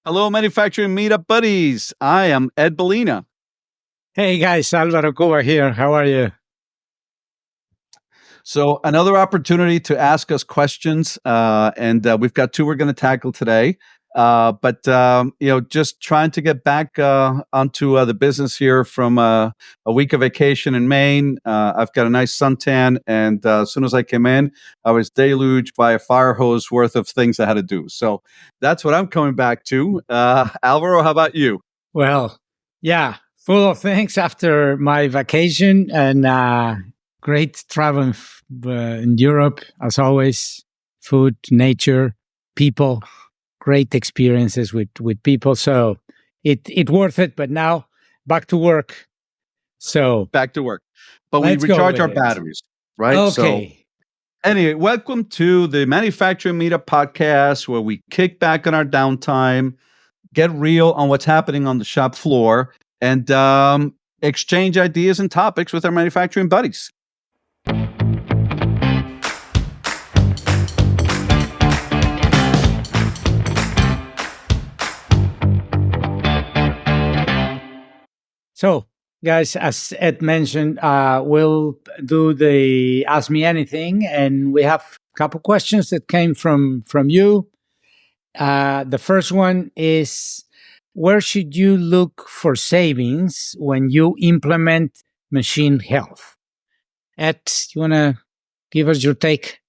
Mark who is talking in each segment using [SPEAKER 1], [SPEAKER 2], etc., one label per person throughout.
[SPEAKER 1] Hello, manufacturing meetup buddies. I am Ed Bellina.
[SPEAKER 2] Hey guys, Alvaro Cuba here. How are you?
[SPEAKER 1] So, another opportunity to ask us questions, and we've got two we're going to tackle today. Just trying to get back onto the business here from a week of vacation in Maine. I've got a nice suntan, and as soon as I came in, I was deluged by a fire hose worth of things I had to do. So that's what I'm coming back to. Alvaro, how about you?
[SPEAKER 2] Well, yeah, full of things after my vacation and great travel in Europe, as always. Food, nature, people, great experiences with people. So it worth it. But now back to work. So
[SPEAKER 1] Back to work. But we
[SPEAKER 2] let's go
[SPEAKER 1] recharge
[SPEAKER 2] with
[SPEAKER 1] our
[SPEAKER 2] it.
[SPEAKER 1] batteries, right?
[SPEAKER 2] Okay.
[SPEAKER 1] Anyway, welcome to the Manufacturing Meetup podcast, where we kick back on our downtime, get real on what's happening on the shop floor, and exchange ideas and topics with our manufacturing buddies.
[SPEAKER 2] So, guys, as Ed mentioned, we'll do the Ask Me Anything, and we have a couple questions that came from you. The first one is, where should you look for savings when you implement machine health? Ed, you want to give us your take?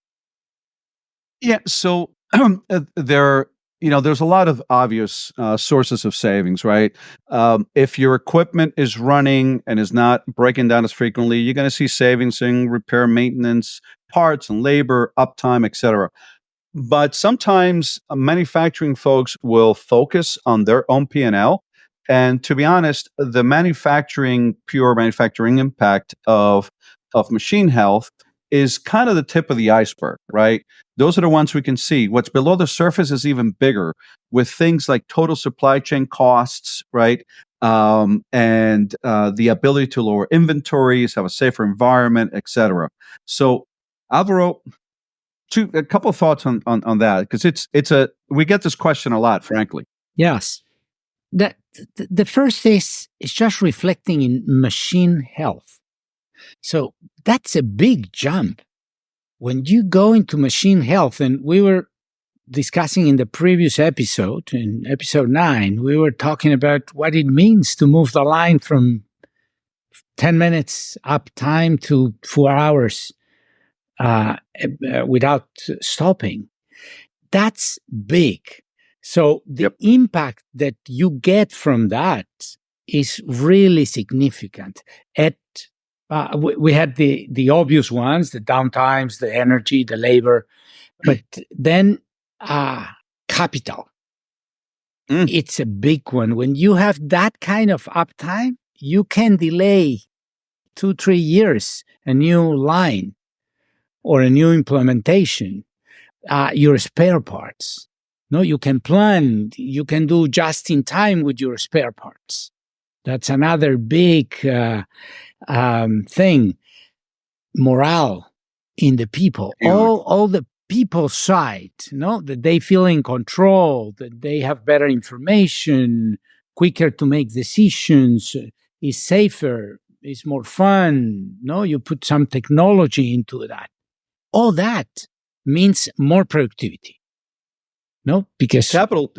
[SPEAKER 1] Yeah, so there's a lot of obvious sources of savings, right? If your equipment is running and is not breaking down as frequently, you're going to see savings in repair, maintenance, parts and labor, uptime, etc. But sometimes manufacturing folks will focus on their own P&L. And to be honest, the pure manufacturing impact of machine health is kind of the tip of the iceberg, right? Those are the ones we can see. What's below the surface is even bigger, with things like total supply chain costs, right? And the ability to lower inventories, have a safer environment, etc. So, Alvaro, a couple of thoughts on that, because we get this question a lot, frankly.
[SPEAKER 2] Yes. The first is just reflecting in machine health. So that's a big jump. When you go into machine health, and we were discussing in the previous episode, in episode 9, we were talking about what it means to move the line from 10 minutes uptime to 4 hours without stopping. That's big. So the impact that you get from that is really significant. We had the obvious ones, the downtimes, the energy, the labor, but then capital. It's a big one. When you have that kind of uptime, you can delay 2-3 years a new line or a new implementation, your spare parts. No, you can plan, you can do just in time with your spare parts. That's another big thing. Morale in the people, all the people side, that they feel in control, that they have better information, quicker to make decisions, is safer, is more fun. You put some technology into that. All that means more productivity. Because
[SPEAKER 1] capital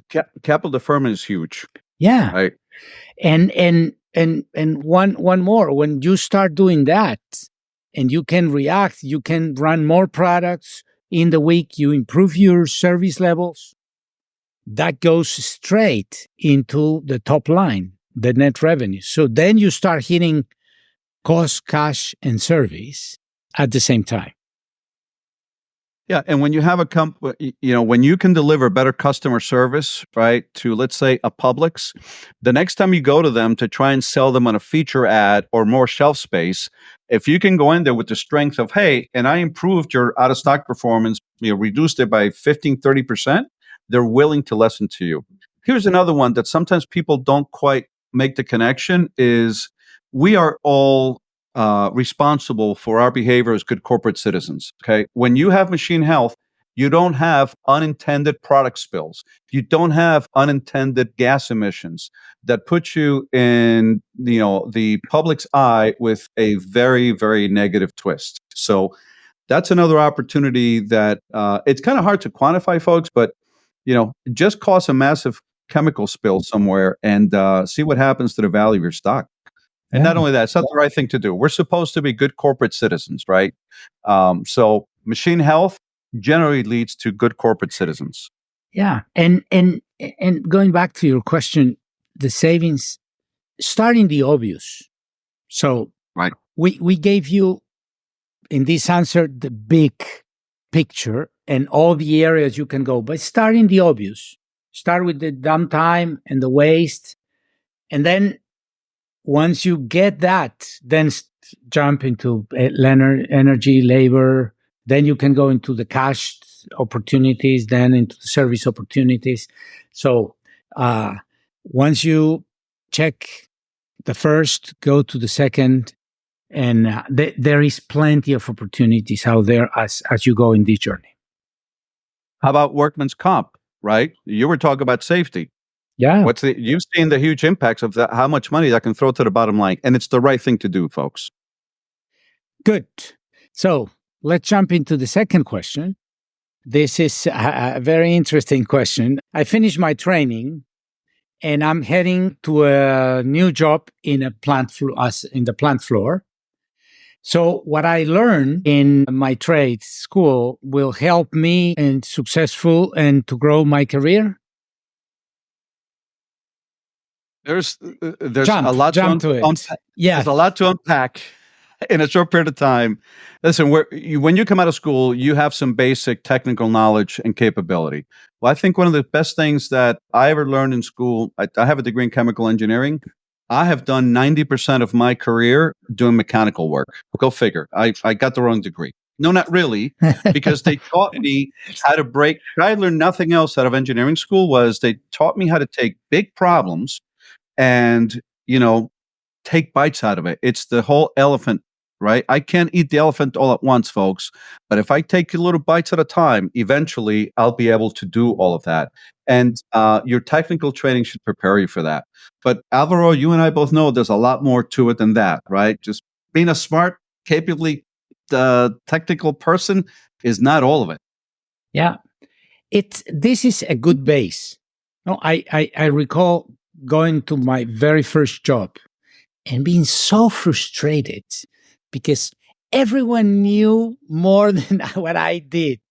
[SPEAKER 1] deferment is huge.
[SPEAKER 2] Yeah.
[SPEAKER 1] Right.
[SPEAKER 2] And one more, when you start doing that and you can react, you can run more products in the week, you improve your service levels, that goes straight into the top line, the net revenue. So then you start hitting cost, cash, and service at the same time.
[SPEAKER 1] Yeah, and when you have when you can deliver better customer service, right, to, let's say, a Publix, the next time you go to them to try and sell them on a feature ad or more shelf space, if you can go in there with the strength of, hey, and I improved your out of stock performance, reduced it by 15-30%, they're willing to listen to you. Here's another one that sometimes people don't quite make the connection is we are all responsible for our behavior as good corporate citizens. Okay, when you have machine health, you don't have unintended product spills. You don't have unintended gas emissions that put you in, the public's eye with a very, very negative twist. So that's another opportunity that it's kind of hard to quantify, folks, but just cause a massive chemical spill somewhere and see what happens to the value of your stock. And not only that, it's not the right thing to do. We're supposed to be good corporate citizens, right? So machine health generally leads to good corporate citizens.
[SPEAKER 2] Yeah, and going back to your question, the savings, starting the obvious. So
[SPEAKER 1] right,
[SPEAKER 2] we gave you in this answer the big picture and all the areas you can go, but starting the obvious. Start with the downtime and the waste, and then once you get that, then jump into energy, labor. Then you can go into the cash opportunities, then into the service opportunities. So once you check the first, go to the second, and there is plenty of opportunities out there as you go in this journey.
[SPEAKER 1] How about workman's comp, right? You were talking about safety.
[SPEAKER 2] Yeah.
[SPEAKER 1] You've seen the huge impacts of that, how much money that can throw to the bottom line. And it's the right thing to do, folks.
[SPEAKER 2] Good. So let's jump into the second question. This is a very interesting question. I finished my training and I'm heading to a new job in a in the plant floor. So what I learned in my trade school will help me and successful and to grow my career.
[SPEAKER 1] There's a lot to unpack.
[SPEAKER 2] Yeah,
[SPEAKER 1] there's a lot to unpack in a short period of time. Listen, when you come out of school, you have some basic technical knowledge and capability. Well, I think one of the best things that I ever learned in school, I have a degree in chemical engineering. I have done 90% of my career doing mechanical work. Go figure. I got the wrong degree. No, not really, because they taught me how to break. I learned nothing else out of engineering school was they taught me how to take big problems and, take bites out of it. It's the whole elephant, right? I can't eat the elephant all at once, folks. But if I take little bites at a time, eventually I'll be able to do all of that. And your technical training should prepare you for that. But Alvaro, you and I both know there's a lot more to it than that, right? Just being a smart, capably technical person is not all of it.
[SPEAKER 2] Yeah. This is a good base. No, I recall going to my very first job and being so frustrated because everyone knew more than what I did.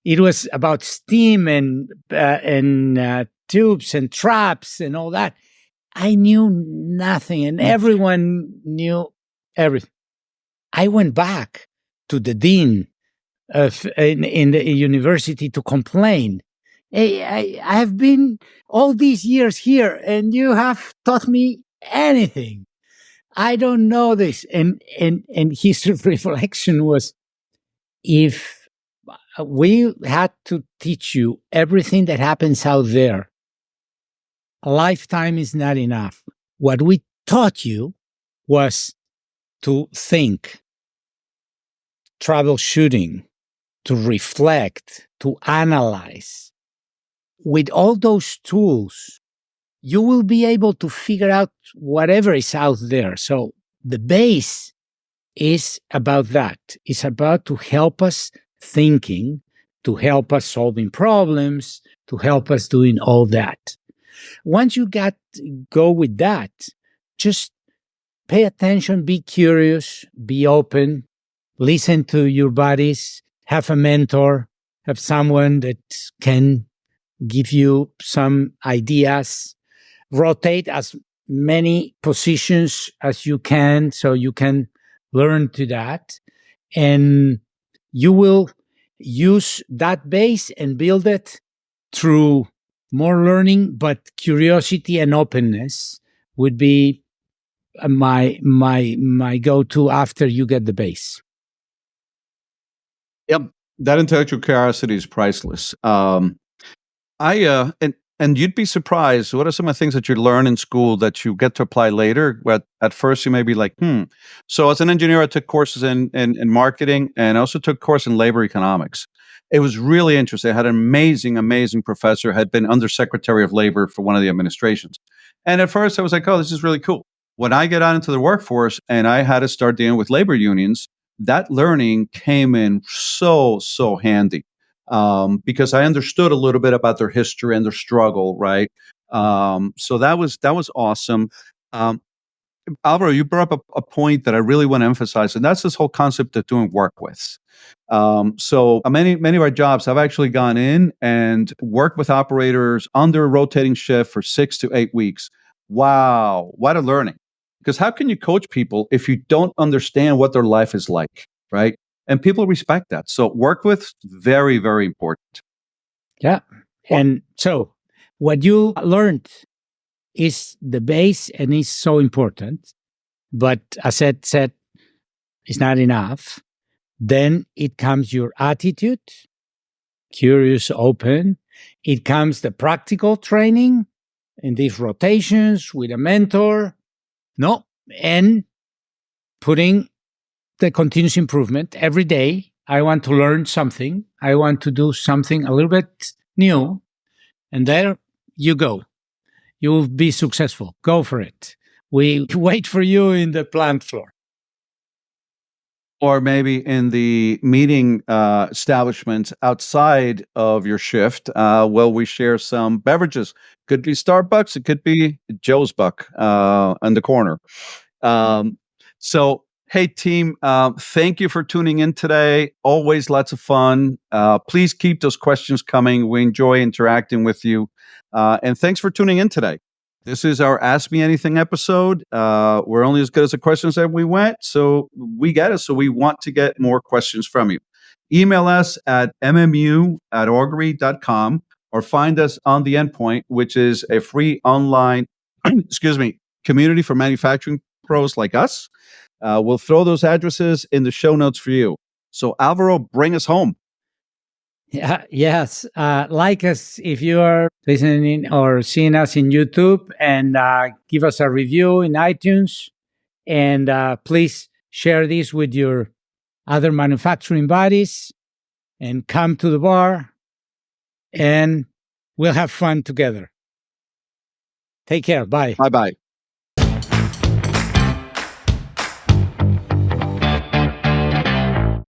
[SPEAKER 2] It was about steam and tubes and traps and all that. I knew nothing, and everyone knew everything. I went back to the dean in the university to complain. Hey, I have been all these years here, and you have taught me anything. I don't know this. And his reflection was, if we had to teach you everything that happens out there, a lifetime is not enough. What we taught you was to think, troubleshooting, to reflect, to analyze. With all those tools, you will be able to figure out whatever is out there. So the base is about that. It's about to help us thinking, to help us solving problems, to help us doing all that. Once you go with that, just pay attention, be curious, be open, listen to your buddies, have a mentor, have someone that can give you some ideas, rotate as many positions as you can so you can learn to that. And you will use that base and build it through more learning, but curiosity and openness would be my go-to after you get the base.
[SPEAKER 1] Yep, that intellectual curiosity is priceless. And you'd be surprised. What are some of the things that you learn in school that you get to apply later? At first you may be like, So as an engineer, I took courses in marketing and I also took course in labor economics. It was really interesting. I had an amazing professor, had been undersecretary of labor for one of the administrations. And at first I was like, oh, this is really cool. When I get out into the workforce and I had to start dealing with labor unions, that learning came in so handy, because I understood a little bit about their history and their struggle, right? So that was awesome. Um, Alvaro, you brought up a point that I really want to emphasize, and that's this whole concept of doing work with. So many of our jobs, I've actually gone in and worked with operators under a rotating shift for 6 to 8 weeks. Wow, what a learning! Because how can you coach people if you don't understand what their life is like, right? And people respect that. So work with, very important.
[SPEAKER 2] Yeah. And so what you learned is the base and is so important. But as Ed said, it's not enough. Then it comes your attitude, curious, open. It comes the practical training in these rotations with a mentor. No, and putting the continuous improvement every day. I want to learn something. I want to do something a little bit new. And there you go. You will be successful. Go for it. We wait for you in the plant floor.
[SPEAKER 1] Or maybe in the meeting establishment outside of your shift, we share some beverages. Could be Starbucks, it could be Joe's Buck in the corner. So, hey, team, thank you for tuning in today. Always lots of fun. Please keep those questions coming. We enjoy interacting with you. And thanks for tuning in today. This is our Ask Me Anything episode. We're only as good as the questions that we went, so we get it. So we want to get more questions from you. Email us at mmu@augury.com or find us on The Endpoint, which is a free online, community for manufacturing pros like us. We'll throw those addresses in the show notes for you. So Alvaro, bring us home.
[SPEAKER 2] Yeah, yes. Like us if you are listening or seeing us in YouTube, and give us a review in iTunes. And please share this with your other manufacturing buddies and come to the bar and we'll have fun together. Take care. Bye.
[SPEAKER 1] Bye-bye.